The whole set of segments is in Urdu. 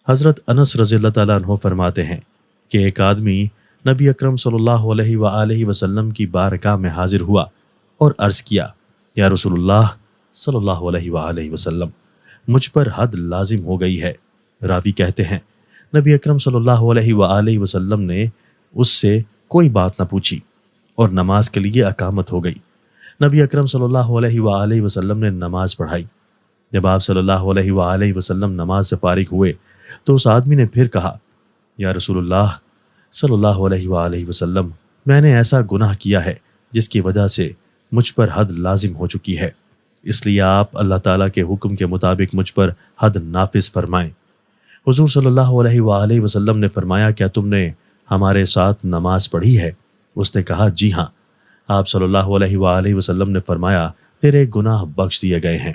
حضرت انس رضی اللہ تعالیٰ عنہ فرماتے ہیں کہ ایک آدمی نبی اکرم صلی اللہ علیہ وآلہ وسلم کی بارگاہ میں حاضر ہوا اور عرض کیا، یا رسول اللہ صلی اللہ علیہ وآلہ وسلم، مجھ پر حد لازم ہو گئی ہے۔ راوی کہتے ہیں نبی اکرم صلی اللہ علیہ وآلہ وسلم نے اس سے کوئی بات نہ پوچھی اور نماز کے لیے اقامت ہو گئی۔ نبی اکرم صلی اللہ علیہ وآلہ وسلم نے نماز پڑھائی۔ جب آپ صلی اللہ علیہ وآلہ وسلم نماز سے فارغ ہوئے تو اس آدمی نے پھر کہا، یا رسول اللہ صلی اللہ علیہ وآلہ وسلم، میں نے ایسا گناہ کیا ہے جس کی وجہ سے مجھ پر حد لازم ہو چکی ہے، اس لیے آپ اللہ تعالیٰ کے حکم کے مطابق مجھ پر حد نافذ فرمائیں۔ حضور صلی اللہ علیہ وآلہ وسلم نے فرمایا، کیا تم نے ہمارے ساتھ نماز پڑھی ہے؟ اس نے کہا، جی ہاں۔ آپ صلی اللہ علیہ وآلہ وسلم نے فرمایا، تیرے گناہ بخش دیے گئے ہیں۔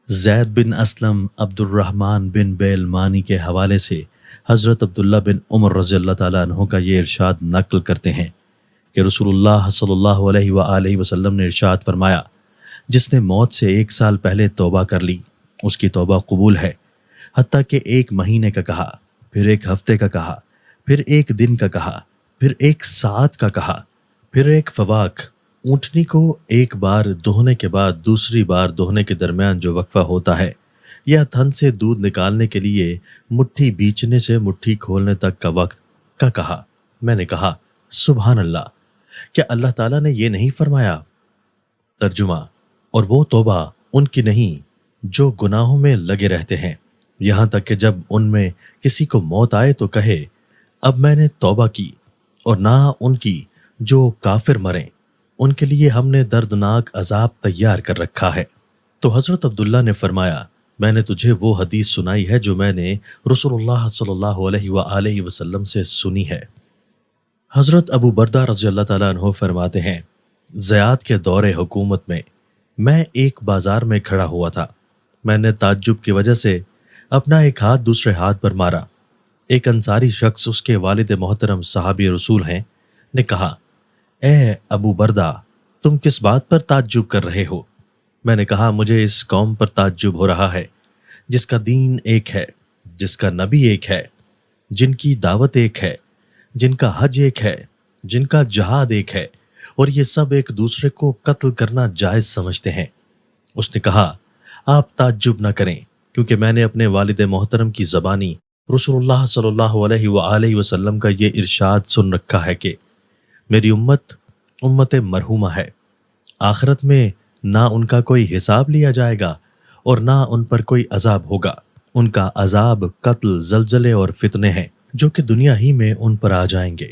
زید بن اسلم عبد الرحمن بن بیلمانی کے حوالے سے حضرت عبداللہ بن عمر رضی اللہ تعالیٰ عنہ کا یہ ارشاد نقل کرتے ہیں کہ رسول اللہ صلی اللہ علیہ وآلہ وسلم نے ارشاد فرمایا، جس نے موت سے 1 سال پہلے توبہ کر لی اس کی توبہ قبول ہے، حتیٰ کہ 1 مہینے کا کہا، پھر 1 ہفتے کا کہا، پھر 1 دن کا کہا، پھر 1 ساعت کا کہا، پھر 1 فواک۔ اونٹنی کو 1 بار دہنے کے بعد دوسری بار دہنے کے درمیان جو وقفہ ہوتا ہے، یا تھن سے دودھ نکالنے کے لیے مٹھی بیچنے سے مٹھی کھولنے تک کا وقت کا کہا۔ میں نے کہا، سبحان اللہ، کیا اللہ تعالیٰ نے یہ نہیں فرمایا؟ ترجمہ، اور وہ توبہ ان کی نہیں جو گناہوں میں لگے رہتے ہیں، یہاں تک کہ جب ان میں کسی کو موت آئے تو کہے، اب میں نے توبہ کی، اور نہ ان کی جو کافر مریں، ان کے لیے ہم نے دردناک عذاب تیار کر رکھا ہے۔ تو حضرت عبداللہ نے فرمایا، میں نے تجھے وہ حدیث سنائی ہے جو میں نے رسول اللہ صلی اللہ علیہ وآلہ وسلم سے سنی ہے۔ حضرت ابو بردہ رضی اللہ تعالیٰ عنہ فرماتے ہیں، زیاد کے دور حکومت میں ایک بازار میں کھڑا ہوا تھا۔ میں نے تعجب کی وجہ سے اپنا ایک ہاتھ دوسرے ہاتھ پر مارا۔ ایک انصاری شخص، اس کے والد محترم صحابی رسول ہیں، نے کہا، اے ابو بردہ، تم کس بات پر تعجب کر رہے ہو؟ میں نے کہا، مجھے اس قوم پر تعجب ہو رہا ہے جس کا دین ایک ہے، جس کا نبی ایک ہے، جن کی دعوت ایک ہے، جن کا حج ایک ہے، جن کا جہاد ایک ہے، اور یہ سب ایک دوسرے کو قتل کرنا جائز سمجھتے ہیں۔ اس نے کہا، آپ تعجب نہ کریں، کیونکہ میں نے اپنے والد محترم کی زبانی رسول اللہ صلی اللہ علیہ وآلہ وسلم کا یہ ارشاد سن رکھا ہے کہ میری امت مرحومہ ہے، آخرت میں نہ ان کا کوئی حساب لیا جائے گا اور نہ ان پر کوئی عذاب ہوگا۔ ان کا عذاب قتل، زلزلے اور فتنے ہیں جو کہ دنیا ہی میں ان پر آ جائیں گے۔